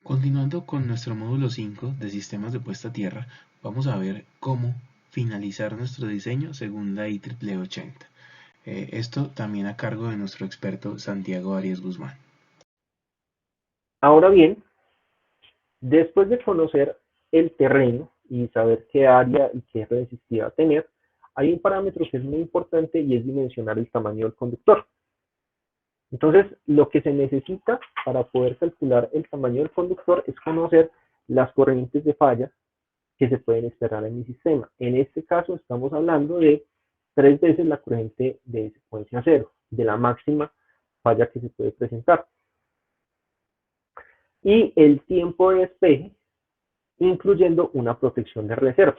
Continuando con nuestro módulo 5 de sistemas de puesta a tierra, vamos a ver cómo finalizar nuestro diseño según la IEEE 80. Esto también a cargo de nuestro experto Santiago Arias Guzmán. Ahora bien, después de conocer el terreno y saber qué área y qué resistividad tener, hay un parámetro que es muy importante y es dimensionar el tamaño del conductor. Entonces, lo que se necesita para poder calcular el tamaño del conductor es conocer las corrientes de falla que se pueden esperar en mi sistema. En este caso estamos hablando de 3 veces la corriente de secuencia cero, de la máxima falla que se puede presentar. Y el tiempo de despeje, incluyendo una protección de reserva.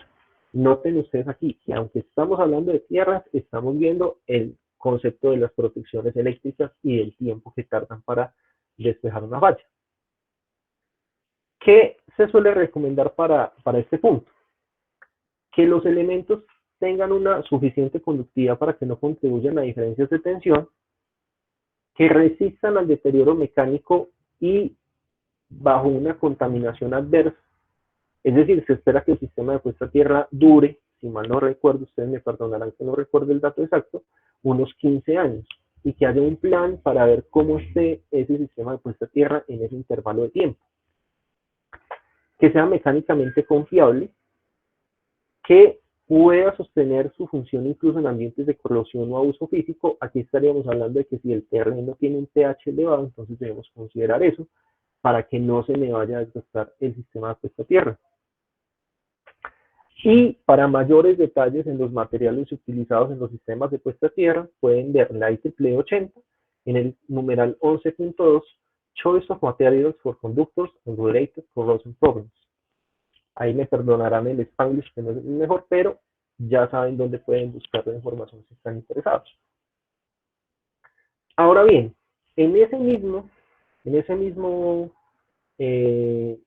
Noten ustedes aquí que aunque estamos hablando de tierras, estamos viendo el concepto de las protecciones eléctricas y del tiempo que tardan para despejar una falla. ¿Qué se suele recomendar para este punto? Que los elementos tengan una suficiente conductividad para que no contribuyan a diferencias de tensión, que resistan al deterioro mecánico y bajo una contaminación adversa. Es decir, se espera que el sistema de puesta a tierra dure, si mal no recuerdo, ustedes me perdonarán que no recuerdo el dato exacto, unos 15 años y que haya un plan para ver cómo esté ese sistema de puesta a tierra en ese intervalo de tiempo. Que sea mecánicamente confiable, que pueda sostener su función incluso en ambientes de corrosión o abuso físico. Aquí estaríamos hablando de que si el terreno tiene un pH elevado, entonces debemos considerar eso para que no se me vaya a desgastar el sistema de puesta a tierra. Y para mayores detalles en los materiales utilizados en los sistemas de puesta a tierra, pueden ver la IEEE 80 en el numeral 11.2, Choice of Materials for Conductors and Related Corrosion Problems. Ahí me perdonarán el Spanglish, que no es el mejor, pero ya saben dónde pueden buscar la información si están interesados. Ahora bien, en ese mismo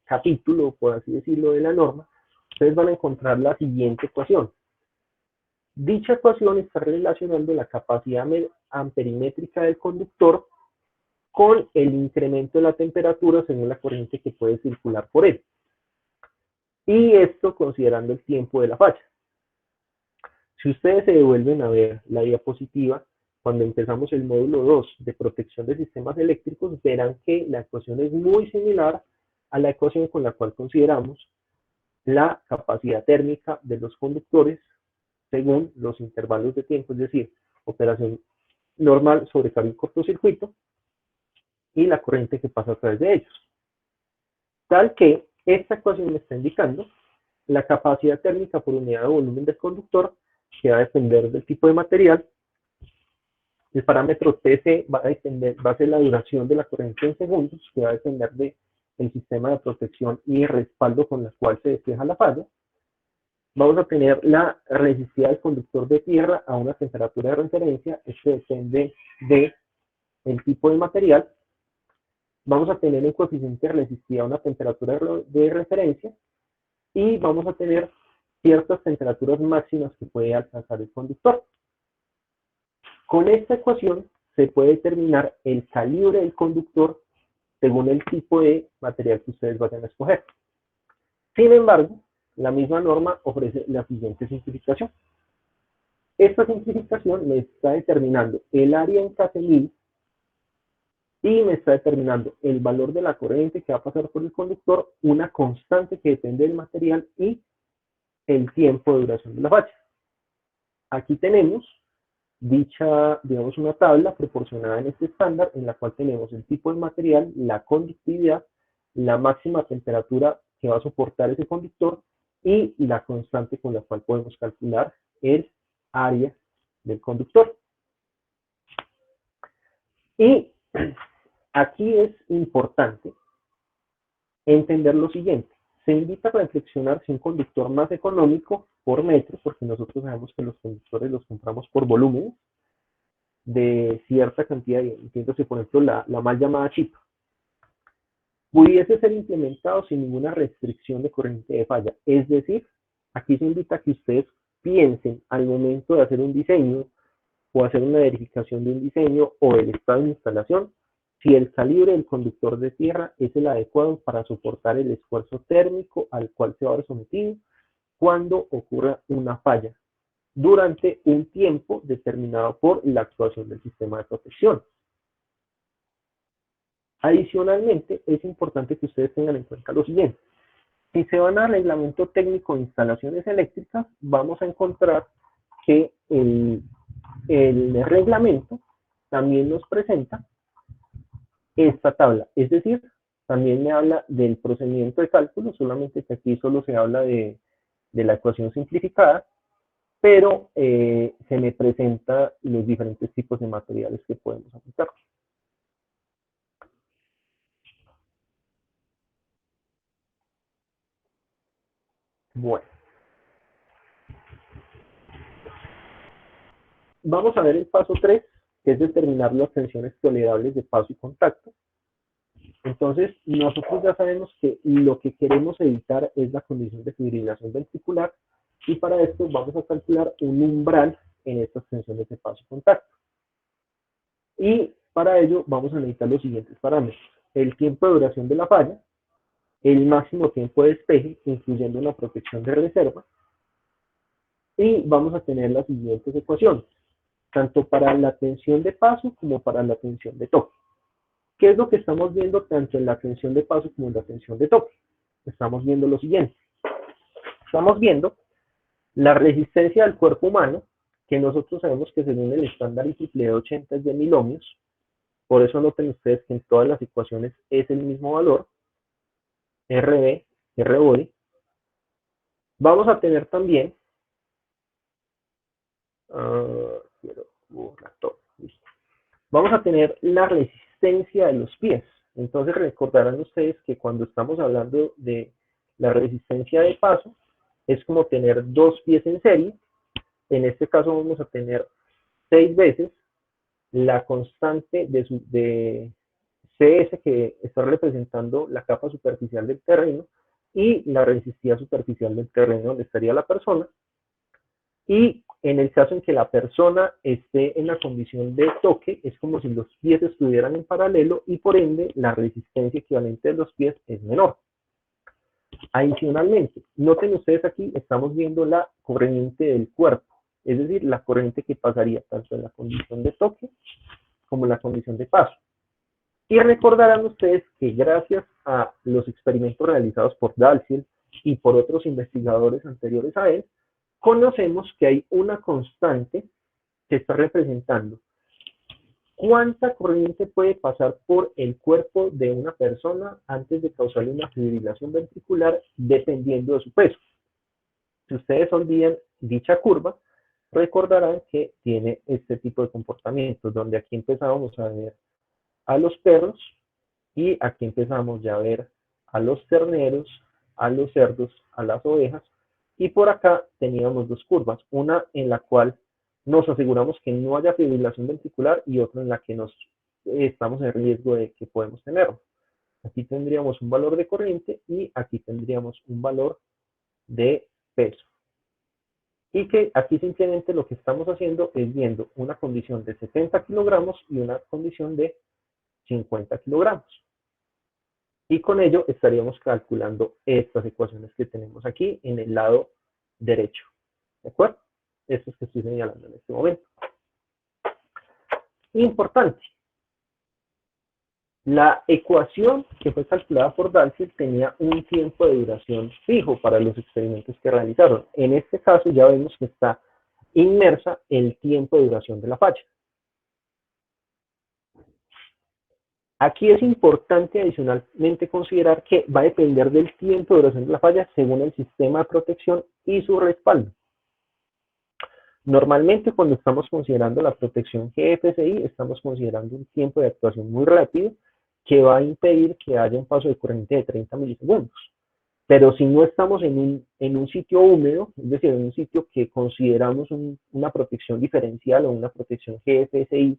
capítulo, por así decirlo, de la norma, ustedes van a encontrar la siguiente ecuación. Dicha ecuación está relacionando la capacidad amperimétrica del conductor con el incremento de la temperatura según la corriente que puede circular por él. Y esto considerando el tiempo de la falla. Si ustedes se devuelven a ver la diapositiva, cuando empezamos el módulo 2 de protección de sistemas eléctricos, verán que la ecuación es muy similar a la ecuación con la cual consideramos la capacidad térmica de los conductores según los intervalos de tiempo, es decir, operación normal, sobrecarga y cortocircuito, y la corriente que pasa a través de ellos. Tal que esta ecuación me está indicando la capacidad térmica por unidad de volumen del conductor, que va a depender del tipo de material. El parámetro TC va a ser la duración de la corriente en segundos, que va a depender del sistema de protección y respaldo con el cual se despeja la falla. Vamos a tener la resistividad del conductor de tierra a una temperatura de referencia. Esto depende del tipo de material. Vamos a tener un coeficiente de resistividad a una temperatura de referencia y vamos a tener ciertas temperaturas máximas que puede alcanzar el conductor. Con esta ecuación se puede determinar el calibre del conductor según el tipo de material que ustedes vayan a escoger. Sin embargo, la misma norma ofrece la siguiente simplificación. Esta simplificación me está determinando el área en K1000 y me está determinando el valor de la corriente que va a pasar por el conductor, una constante que depende del material y el tiempo de duración de la falla. Aquí tenemos dicha, digamos, una tabla proporcionada en este estándar en la cual tenemos el tipo de material, la conductividad, la máxima temperatura que va a soportar ese conductor y la constante con la cual podemos calcular el área del conductor. Y aquí es importante entender lo siguiente. Se invita a reflexionar si un conductor más económico por metro, porque nosotros sabemos que los conductores los compramos por volúmenes de cierta cantidad, entiéndose por ejemplo la mal llamada chip, pudiese ser implementado sin ninguna restricción de corriente de falla. Es decir, aquí se invita a que ustedes piensen al momento de hacer un diseño o hacer una verificación de un diseño o del estado de instalación, si el calibre del conductor de tierra es el adecuado para soportar el esfuerzo térmico al cual se va a ver sometido cuando ocurra una falla durante un tiempo determinado por la actuación del sistema de protección. Adicionalmente, es importante que ustedes tengan en cuenta lo siguiente. Si se van al reglamento técnico de instalaciones eléctricas, vamos a encontrar que el reglamento también nos presenta esta tabla, es decir, también me habla del procedimiento de cálculo, solamente que aquí solo se habla de la ecuación simplificada, pero se me presenta los diferentes tipos de materiales que podemos aplicar. Bueno, vamos a ver el paso 3, que es determinar las tensiones tolerables de paso y contacto. Entonces, nosotros ya sabemos que lo que queremos evitar es la condición de fibrilación ventricular, y para esto vamos a calcular un umbral en estas tensiones de paso y contacto. Y para ello vamos a necesitar los siguientes parámetros: el tiempo de duración de la falla, el máximo tiempo de despeje, incluyendo una protección de reserva, y vamos a tener las siguientes ecuaciones, tanto para la tensión de paso como para la tensión de toque. ¿Qué es lo que estamos viendo tanto en la tensión de paso como en la tensión de toque? Estamos viendo lo siguiente. Estamos viendo la resistencia del cuerpo humano, que nosotros sabemos que según el estándar IEEE 80 es de 1000 ohmios. Por eso noten ustedes que en todas las ecuaciones es el mismo valor, RB, R-body. Vamos a tener también, vamos a tener la resistencia de los pies. Entonces recordarán ustedes que cuando estamos hablando de la resistencia de paso, es como tener dos pies en serie. En este caso vamos a tener 6 veces la constante de CS, que está representando la capa superficial del terreno, y la resistividad superficial del terreno donde estaría la persona. Y en el caso en que la persona esté en la condición de toque, es como si los pies estuvieran en paralelo, y por ende la resistencia equivalente de los pies es menor. Adicionalmente, noten ustedes aquí, estamos viendo la corriente del cuerpo, es decir, la corriente que pasaría tanto en la condición de toque como en la condición de paso. Y recordarán ustedes que gracias a los experimentos realizados por Dalziel y por otros investigadores anteriores a él, conocemos que hay una constante que está representando cuánta corriente puede pasar por el cuerpo de una persona antes de causarle una fibrilación ventricular, dependiendo de su peso. Si ustedes olvidan dicha curva, recordarán que tiene este tipo de comportamientos, donde aquí empezábamos a ver a los perros, y aquí empezamos ya a ver a los terneros, a los cerdos, a las ovejas, y por acá teníamos dos curvas, una en la cual nos aseguramos que no haya fibrilación ventricular y otra en la que estamos en riesgo de que podemos tenerlo. Aquí tendríamos un valor de corriente y aquí tendríamos un valor de peso. Y que aquí simplemente lo que estamos haciendo es viendo una condición de 70 kilogramos y una condición de 50 kilogramos. Y con ello estaríamos calculando estas ecuaciones que tenemos aquí en el lado derecho. ¿De acuerdo? Estos que estoy señalando en este momento. Importante. La ecuación que fue calculada por Dalziel tenía un tiempo de duración fijo para los experimentos que realizaron. En este caso ya vemos que está inmersa el tiempo de duración de la falla. Aquí es importante adicionalmente considerar que va a depender del tiempo de duración de la falla según el sistema de protección y su respaldo. Normalmente cuando estamos considerando la protección GFCI, estamos considerando un tiempo de actuación muy rápido que va a impedir que haya un paso de corriente de 30 milisegundos. Pero si no estamos en un sitio húmedo, es decir, en un sitio que consideramos una protección diferencial o una protección GFCI,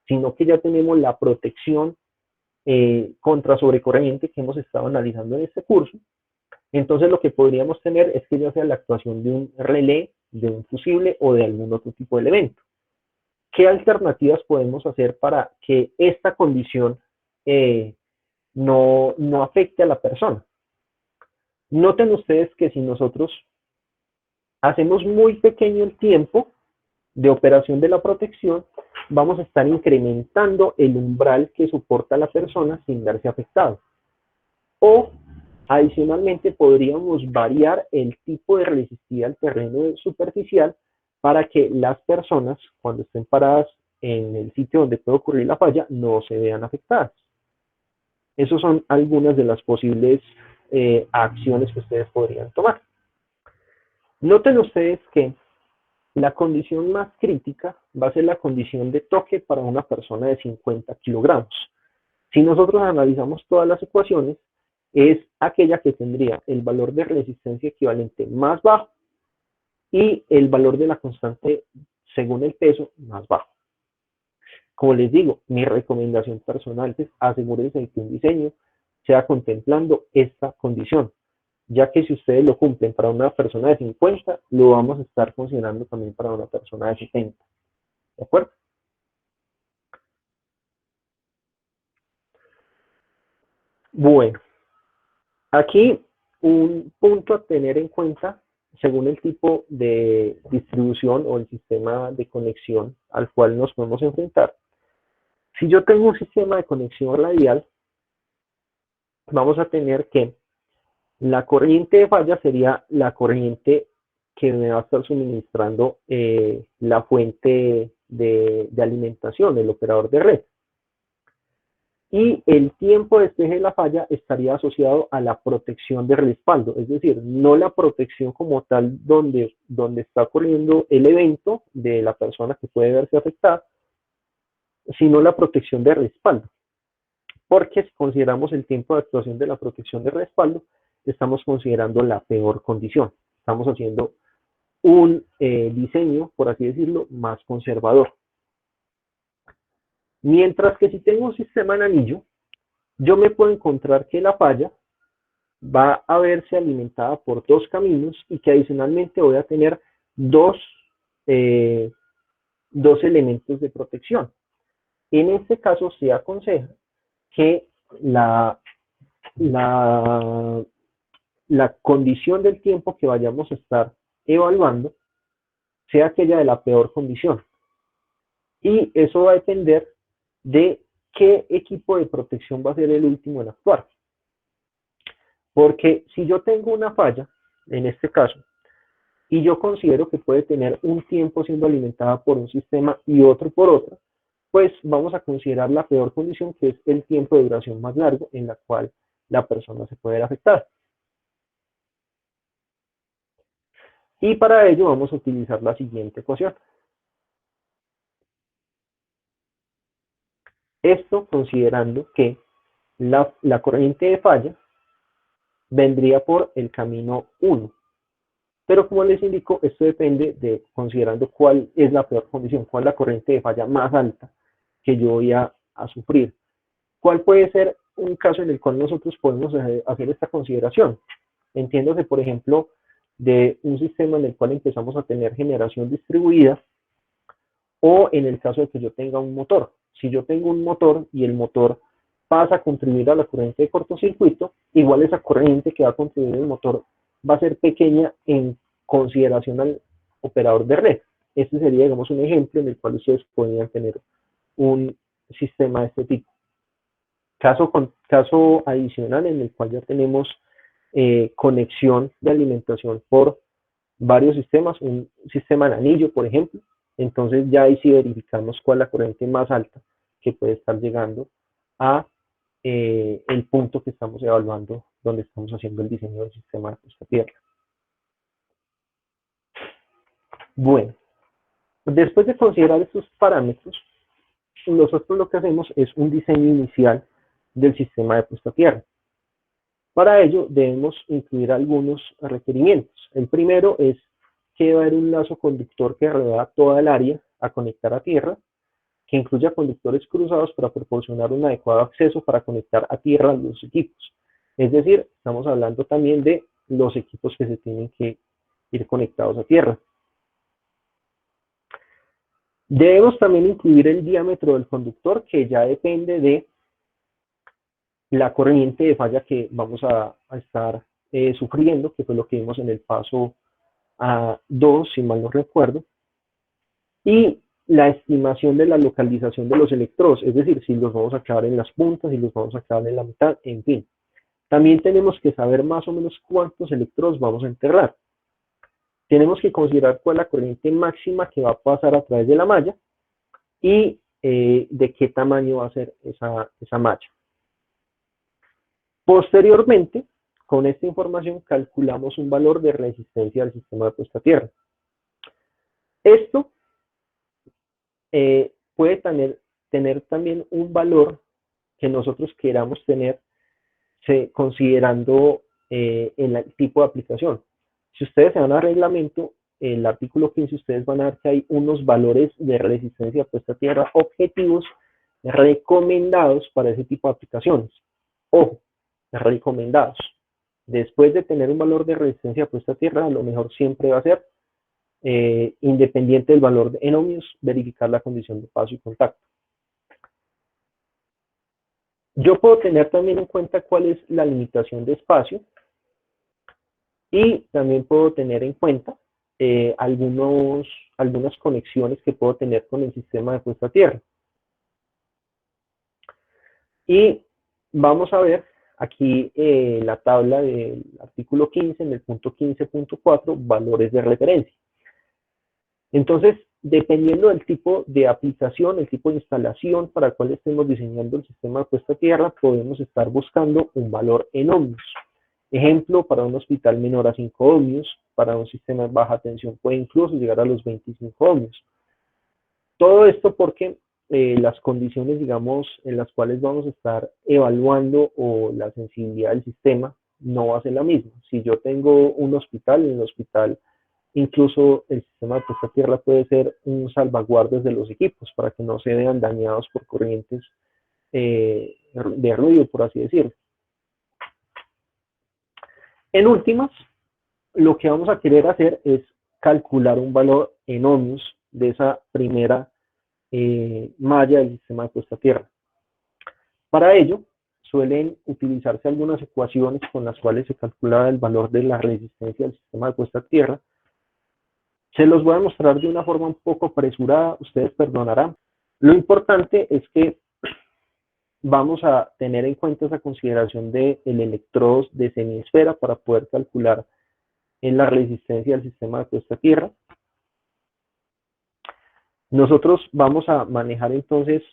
sino que ya tenemos la protección contra sobrecorriente que hemos estado analizando en este curso, entonces lo que podríamos tener es que ya sea la actuación de un relé, de un fusible o de algún otro tipo de elemento. ¿Qué alternativas podemos hacer para que esta condición, no afecte a la persona. Noten ustedes que si nosotros hacemos muy pequeño el tiempo de operación de la protección, vamos a estar incrementando el umbral que soporta la persona sin verse afectado. O adicionalmente podríamos variar el tipo de resistividad al terreno superficial para que las personas, cuando estén paradas en el sitio donde puede ocurrir la falla, no se vean afectadas. Esas son algunas de las posibles acciones que ustedes podrían tomar. Noten ustedes que la condición más crítica va a ser la condición de toque para una persona de 50 kilogramos. Si nosotros analizamos todas las ecuaciones, es aquella que tendría el valor de resistencia equivalente más bajo y el valor de la constante según el peso más bajo. Como les digo, mi recomendación personal es asegúrense de que un diseño sea contemplando esta condición, ya que si ustedes lo cumplen para una persona de 50, lo vamos a estar considerando también para una persona de 70. ¿De acuerdo? Bueno, aquí un punto a tener en cuenta, según el tipo de distribución o el sistema de conexión al cual nos podemos enfrentar. Si yo tengo un sistema de conexión radial, vamos a tener que la corriente de falla sería la corriente que me va a estar suministrando la fuente de alimentación, el operador de red. Y el tiempo de despeje de la falla estaría asociado a la protección de respaldo, es decir, no la protección como tal donde está ocurriendo el evento de la persona que puede verse afectada, sino la protección de respaldo. Porque si consideramos el tiempo de actuación de la protección de respaldo, estamos considerando la peor condición. Estamos haciendo un diseño, por así decirlo, más conservador. Mientras que si tengo un sistema en anillo, yo me puedo encontrar que la falla va a verse alimentada por dos caminos y que adicionalmente voy a tener dos elementos de protección. En este caso se aconseja que la condición del tiempo que vayamos a estar evaluando sea aquella de la peor condición. Y eso va a depender de qué equipo de protección va a ser el último en actuar. Porque si yo tengo una falla, en este caso, y yo considero que puede tener un tiempo siendo alimentada por un sistema y otro por otro, pues vamos a considerar la peor condición, que es el tiempo de duración más largo en la cual la persona se puede ver afectada. Y para ello vamos a utilizar la siguiente ecuación. Esto considerando que la corriente de falla vendría por el camino 1. Pero como les indico, esto depende de considerando cuál es la peor condición, cuál es la corriente de falla más alta que yo voy a sufrir. ¿Cuál puede ser un caso en el cual nosotros podemos hacer esta consideración? Entiéndase, por ejemplo, de un sistema en el cual empezamos a tener generación distribuida, o en el caso de que yo tenga un motor. Si yo tengo un motor y el motor pasa a contribuir a la corriente de cortocircuito, igual esa corriente que va a contribuir el motor va a ser pequeña en consideración al operador de red. Este sería, digamos, un ejemplo en el cual ustedes podrían tener un sistema de este tipo. Caso adicional en el cual ya tenemos conexión de alimentación por varios sistemas, un sistema de anillo, por ejemplo. Entonces ya ahí sí verificamos cuál es la corriente más alta que puede estar llegando a el punto que estamos evaluando, donde estamos haciendo el diseño del sistema de puesta a tierra. Bueno, después de considerar estos parámetros, nosotros lo que hacemos es un diseño inicial del sistema de puesta a tierra. Para ello debemos incluir algunos requerimientos. El primero es que debe haber un lazo conductor que rodea toda el área a conectar a tierra, que incluya conductores cruzados para proporcionar un adecuado acceso para conectar a tierra a los equipos. Es decir, estamos hablando también de los equipos que se tienen que ir conectados a tierra. Debemos también incluir el diámetro del conductor, que ya depende de la corriente de falla que vamos a estar sufriendo, que fue lo que vimos en el paso a 2, si mal no recuerdo, y la estimación de la localización de los electrodos, es decir, si los vamos a clavar en las puntas, si los vamos a clavar en la mitad, en fin. También tenemos que saber más o menos cuántos electrodos vamos a enterrar. Tenemos que considerar cuál es la corriente máxima que va a pasar a través de la malla y de qué tamaño va a ser esa malla. Posteriormente, con esta información calculamos un valor de resistencia al sistema de puesta a tierra. Esto puede tener también un valor que nosotros queramos tener considerando el tipo de aplicación. Si ustedes se van al reglamento, el artículo 15, ustedes van a ver que hay unos valores de resistencia a puesta a tierra objetivos recomendados para ese tipo de aplicaciones. Ojo, recomendados. Después de tener un valor de resistencia a puesta a tierra, lo mejor siempre va a ser, independiente del valor en ohmios, verificar la condición de paso y contacto. Yo puedo tener también en cuenta cuál es la limitación de espacio y también puedo tener en cuenta algunas conexiones que puedo tener con el sistema de puesta a tierra. Y vamos a ver aquí la tabla del artículo 15, en el punto 15.4, valores de referencia. Entonces, dependiendo del tipo de aplicación, el tipo de instalación para el cual estemos diseñando el sistema de puesta a tierra, podemos estar buscando un valor en ohmios. Ejemplo, para un hospital menor a 5 ohmios, para un sistema de baja tensión puede incluso llegar a los 25 ohmios. Todo esto porque las condiciones, digamos, en las cuales vamos a estar evaluando o la sensibilidad del sistema no va a ser la misma. Si yo tengo un hospital, en el hospital incluso el sistema de puesta a tierra puede ser un salvaguardas de los equipos para que no se vean dañados por corrientes de ruido, por así decirlo. En últimas, lo que vamos a querer hacer es calcular un valor en ohmios de esa primera malla del sistema de puesta a tierra. Para ello, suelen utilizarse algunas ecuaciones con las cuales se calcula el valor de la resistencia del sistema de puesta a tierra. Se los voy a mostrar de una forma un poco apresurada, ustedes perdonarán. Lo importante es que vamos a tener en cuenta esa consideración del electrodos de semiesfera para poder calcular en la resistencia del sistema de puesta a tierra. Nosotros vamos a manejar entonces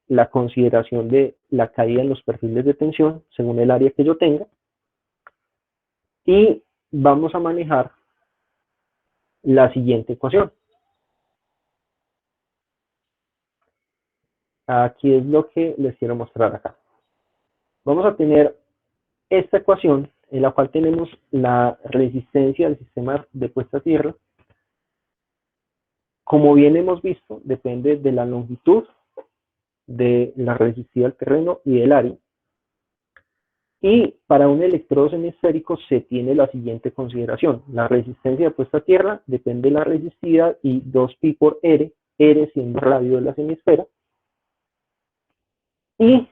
la consideración de la caída en los perfiles de tensión según el área que yo tenga y vamos a manejar la siguiente ecuación. Aquí es lo que les quiero mostrar acá. Vamos a tener esta ecuación en la cual tenemos la resistencia del sistema de puesta a tierra. Como bien hemos visto, depende de la longitud, de la resistividad al terreno y del área. Y para un electrodo semiesférico se tiene la siguiente consideración. La resistencia de puesta a tierra depende de la resistividad y 2pi por r, r siendo el radio de la semiesfera. Y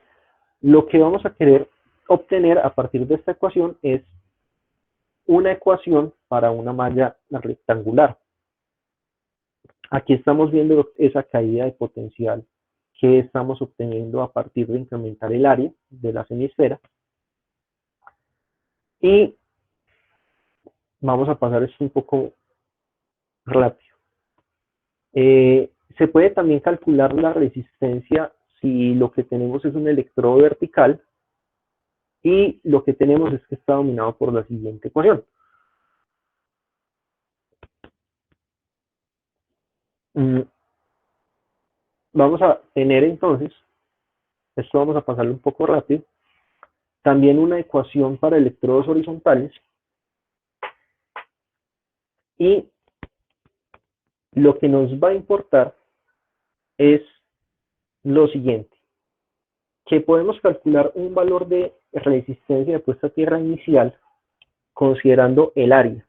lo que vamos a querer obtener a partir de esta ecuación es una ecuación para una malla rectangular. Aquí estamos viendo esa caída de potencial que estamos obteniendo a partir de incrementar el área de la semiesfera. Y vamos a pasar esto un poco rápido. Se puede también calcular la resistencia si lo que tenemos es un electrodo vertical y lo que tenemos es que está dominado por la siguiente ecuación. Vamos a tener entonces, esto vamos a pasarlo un poco rápido, también una ecuación para electrodos horizontales y lo que nos va a importar es lo siguiente, que podemos calcular un valor de resistencia de puesta a tierra inicial considerando el área.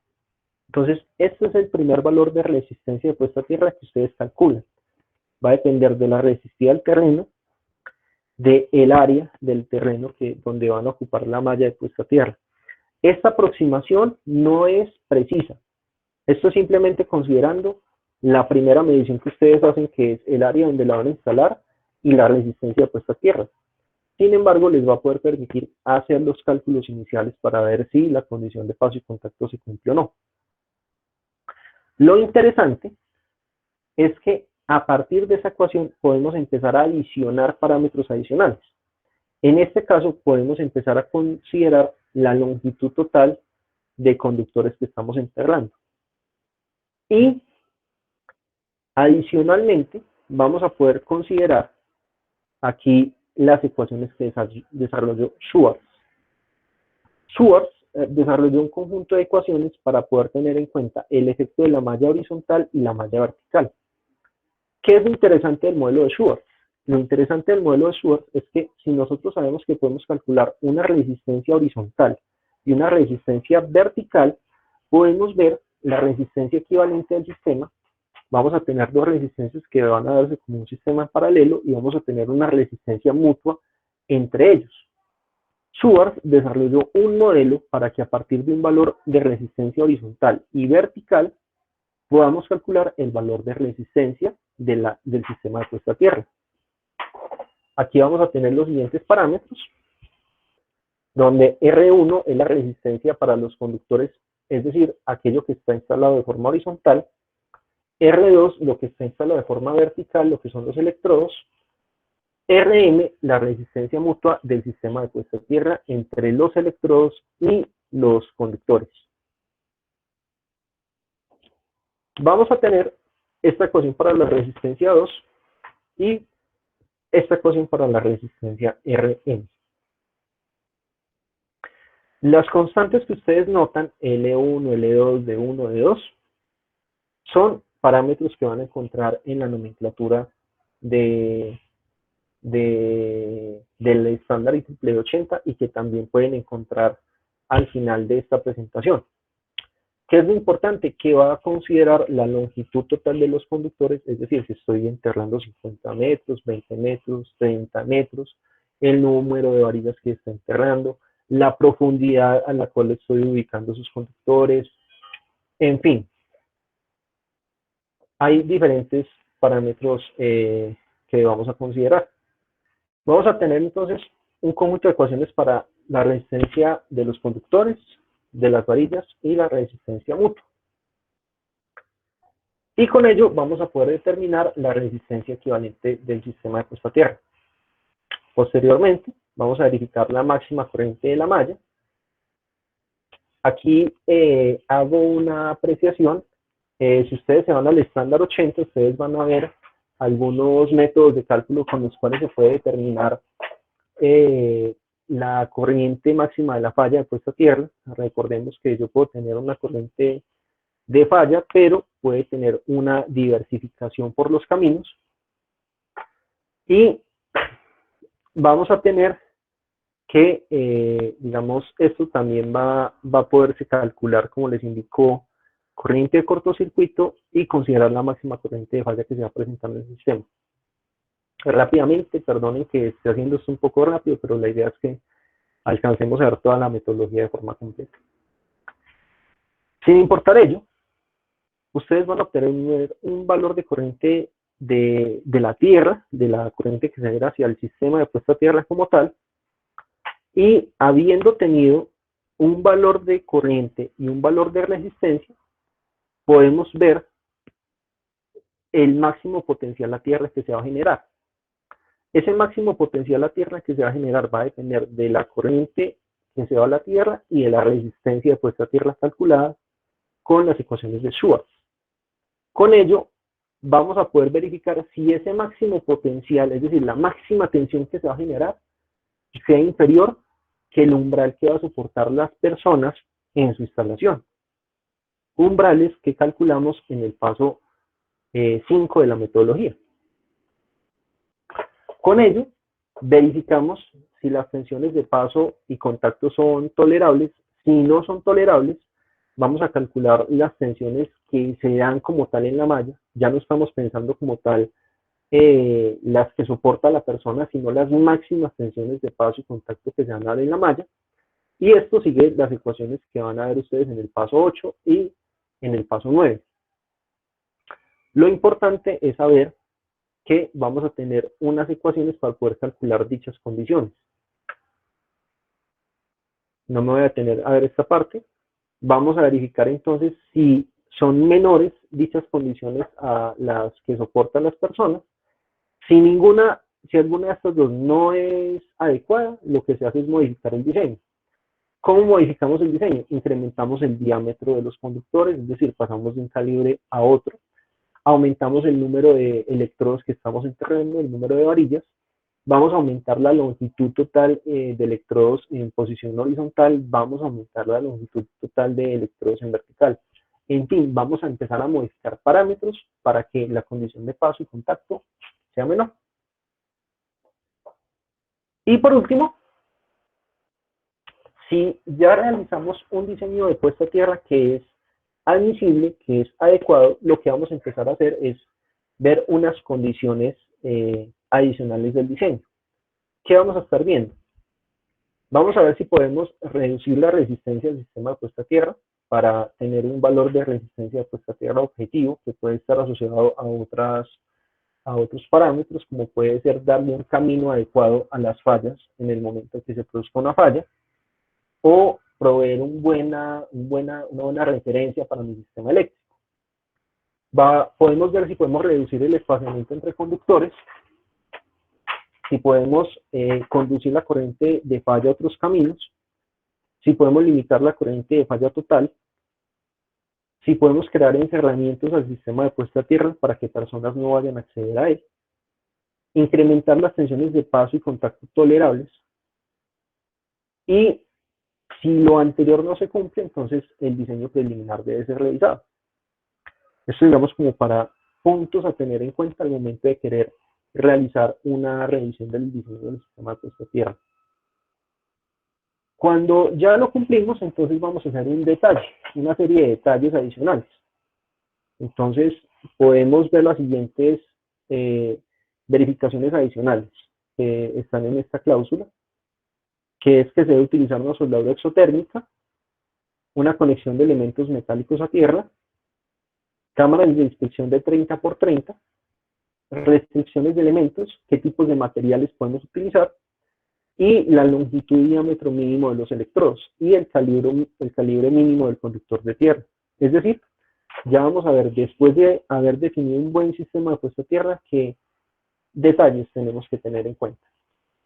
Entonces, este es el primer valor de resistencia de puesta a tierra que ustedes calculan. Va a depender de la resistividad al terreno del área del terreno donde van a ocupar la malla de puesta a tierra. Esta aproximación no es precisa. Esto es simplemente considerando la primera medición que ustedes hacen, que es el área donde la van a instalar y la resistencia de puesta a tierra. Sin embargo, les va a poder permitir hacer los cálculos iniciales para ver si la condición de paso y contacto se cumple o no. Lo interesante es que a partir de esa ecuación podemos empezar a adicionar parámetros adicionales. En este caso podemos empezar a considerar la longitud total de conductores que estamos enterrando. Y adicionalmente vamos a poder considerar aquí las ecuaciones que desarrolló Schwarz. Schwarz desarrolló un conjunto de ecuaciones para poder tener en cuenta el efecto de la malla horizontal y la malla vertical. ¿Qué es lo interesante del modelo de Schwarz? Lo interesante del modelo de Schwarz es que si nosotros sabemos que podemos calcular una resistencia horizontal y una resistencia vertical, podemos ver la resistencia equivalente del sistema. Vamos a tener dos resistencias que van a darse como un sistema en paralelo y vamos a tener una resistencia mutua entre ellos. Schwarz desarrolló un modelo para que a partir de un valor de resistencia horizontal y vertical podamos calcular el valor de resistencia del sistema de puesta a tierra. Aquí vamos a tener los siguientes parámetros, donde R1 es la resistencia para los conductores, es decir, aquello que está instalado de forma horizontal, R2 lo que está instalado de forma vertical, lo que son los electrodos, Rm la resistencia mutua del sistema de puesta a tierra entre los electrodos y los conductores. Vamos a tener esta ecuación para la resistencia 2 y esta ecuación para la resistencia Rm. Las constantes que ustedes notan, L1, L2, D1, D2, son parámetros que van a encontrar en la nomenclatura del estándar IEEE 80 y que también pueden encontrar al final de esta presentación. ¿Qué es lo importante? Que va a considerar la longitud total de los conductores, es decir, si estoy enterrando 50 metros, 20 metros, 30 metros, el número de varillas que está enterrando, la profundidad a la cual estoy ubicando sus conductores, en fin. Hay diferentes parámetros que vamos a considerar. Vamos a tener entonces un conjunto de ecuaciones para la resistencia de los conductores, de las varillas y la resistencia mutua. Y con ello vamos a poder determinar la resistencia equivalente del sistema de puesta a tierra. Posteriormente vamos a verificar la máxima corriente de la malla. Aquí hago una apreciación. Si ustedes se van al estándar 80, ustedes van a ver algunos métodos de cálculo con los cuales se puede determinar la corriente máxima de la falla de puesta a tierra. Recordemos que yo puedo tener una corriente de falla, pero puede tener una diversificación por los caminos. Y vamos a tener que, digamos, esto también va a poderse calcular, como les indicó, corriente de cortocircuito y considerar la máxima corriente de falla que se va a presentar en el sistema. Rápidamente, perdonen que esté haciendo esto un poco rápido, pero la idea es que alcancemos a ver toda la metodología de forma completa. Sin importar ello, ustedes van a obtener un valor de corriente de la tierra, de la corriente que se genera hacia el sistema de puesta a tierra como tal, y habiendo tenido un valor de corriente y un valor de resistencia, podemos ver el máximo potencial a tierra que se va a generar. Ese máximo potencial a tierra que se va a generar va a depender de la corriente que se va a la tierra y de la resistencia de puesta a tierra calculada con las ecuaciones de Schwarz. Con ello, vamos a poder verificar si ese máximo potencial, es decir, la máxima tensión que se va a generar, sea inferior que el umbral que va a soportar las personas en su instalación. Umbrales que calculamos en el paso 5 de la metodología. Con ello, verificamos si las tensiones de paso y contacto son tolerables. Si no son tolerables, vamos a calcular las tensiones que se dan como tal en la malla. Ya no estamos pensando como tal las que soporta la persona, sino las máximas tensiones de paso y contacto que se van a dar en la malla. Y esto sigue las ecuaciones que van a ver ustedes en el paso 8 y en el paso 9. Lo importante es saber que vamos a tener unas ecuaciones para poder calcular dichas condiciones. No me voy a detener a ver esta parte. Vamos a verificar entonces si son menores dichas condiciones a las que soportan las personas. Si alguna de estas dos no es adecuada, lo que se hace es modificar el diseño. ¿Cómo modificamos el diseño? Incrementamos el diámetro de los conductores, es decir, pasamos de un calibre a otro. Aumentamos el número de electrodos que estamos enterrando, el número de varillas. Vamos a aumentar la longitud total de electrodos en posición horizontal. Vamos a aumentar la longitud total de electrodos en vertical. En fin, vamos a empezar a modificar parámetros para que la condición de paso y contacto sea menor. Y por último, si ya realizamos un diseño de puesta a tierra que es admisible, que es adecuado, lo que vamos a empezar a hacer es ver unas condiciones adicionales del diseño. ¿Qué vamos a estar viendo? Vamos a ver si podemos reducir la resistencia del sistema de puesta a tierra para tener un valor de resistencia de puesta a tierra objetivo que puede estar asociado a otros parámetros, como puede ser darle un camino adecuado a las fallas en el momento en que se produzca una falla, o proveer una buena referencia para mi sistema eléctrico. Podemos ver si podemos reducir el espaciamiento entre conductores, si podemos conducir la corriente de falla a otros caminos, si podemos limitar la corriente de falla total, si podemos crear encerramientos al sistema de puesta a tierra para que personas no vayan a acceder a él, incrementar las tensiones de paso y contacto tolerables, y si lo anterior no se cumple, entonces el diseño preliminar debe ser revisado. Esto, digamos, como para puntos a tener en cuenta al momento de querer realizar una revisión del diseño del sistema de puesta a tierra. Cuando ya lo cumplimos, entonces vamos a hacer un detalle, una serie de detalles adicionales. Entonces, podemos ver las siguientes verificaciones adicionales que están en esta cláusula, que es que se debe utilizar una soldadura exotérmica, una conexión de elementos metálicos a tierra, cámaras de inspección de 30 por 30, restricciones de elementos, qué tipos de materiales podemos utilizar, y la longitud y diámetro mínimo de los electrodos, y el calibre mínimo del conductor de tierra. Es decir, ya vamos a ver, después de haber definido un buen sistema de puesta a tierra, qué detalles tenemos que tener en cuenta.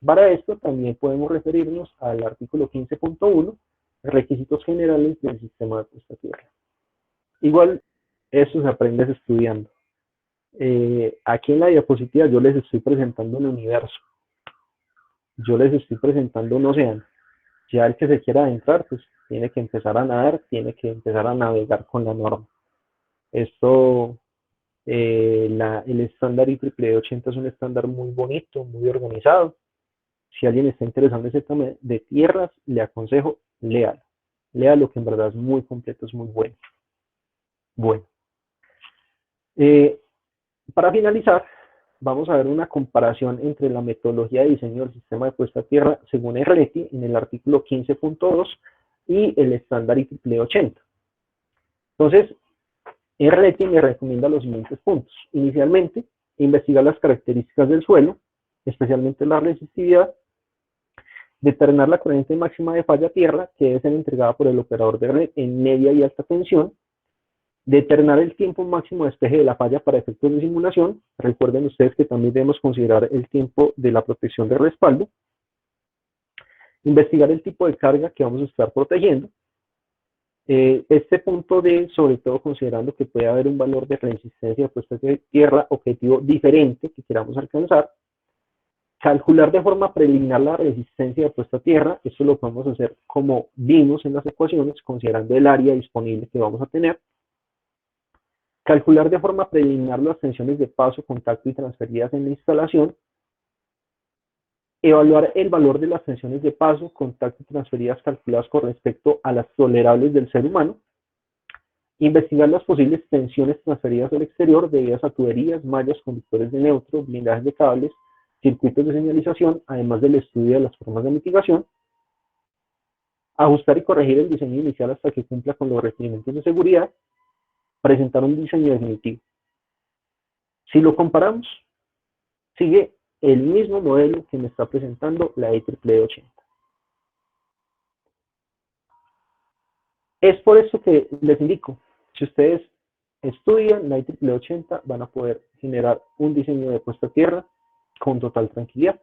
Para esto también podemos referirnos al artículo 15.1, requisitos generales del sistema de puesta a tierra. Igual, esto se aprende estudiando. Aquí en la diapositiva yo les estoy presentando un universo. Yo les estoy presentando un océano. Ya el que se quiera adentrar, pues tiene que empezar a nadar, tiene que empezar a navegar con la norma. Esto, el estándar IEEE 80 es un estándar muy bonito, muy organizado. Si alguien está interesado en ese tema de tierras, le aconsejo, léalo. Léalo, que en verdad es muy completo, es muy bueno. Bueno. Para finalizar, vamos a ver una comparación entre la metodología de diseño del sistema de puesta a tierra según RLETI en el artículo 15.2 y el estándar IEEE 80. Entonces, RLETI me recomienda los siguientes puntos. Inicialmente, investigar las características del suelo, especialmente la resistividad, determinar la corriente máxima de falla a tierra, que debe ser entregada por el operador de red en media y alta tensión, determinar el tiempo máximo de despeje de la falla para efectos de simulación. Recuerden ustedes que también debemos considerar el tiempo de la protección de respaldo. Investigar el tipo de carga que vamos a estar protegiendo. Este punto de, sobre todo considerando que puede haber un valor de resistencia de puesta de tierra objetivo diferente que queramos alcanzar. Calcular de forma preliminar la resistencia de puesta a tierra. Esto lo podemos hacer como vimos en las ecuaciones, considerando el área disponible que vamos a tener. Calcular de forma preliminar las tensiones de paso, contacto y transferidas en la instalación. Evaluar el valor de las tensiones de paso, contacto y transferidas calculadas con respecto a las tolerables del ser humano. Investigar las posibles tensiones transferidas al exterior debidas a tuberías, mallas, conductores de neutro, blindajes de cables, circuitos de señalización, además del estudio de las formas de mitigación. Ajustar y corregir el diseño inicial hasta que cumpla con los requerimientos de seguridad. Presentar un diseño definitivo. Si lo comparamos, sigue el mismo modelo que me está presentando la IEEE 80. Es por eso que les indico, si ustedes estudian la IEEE 80, van a poder generar un diseño de puesta a tierra con total tranquilidad.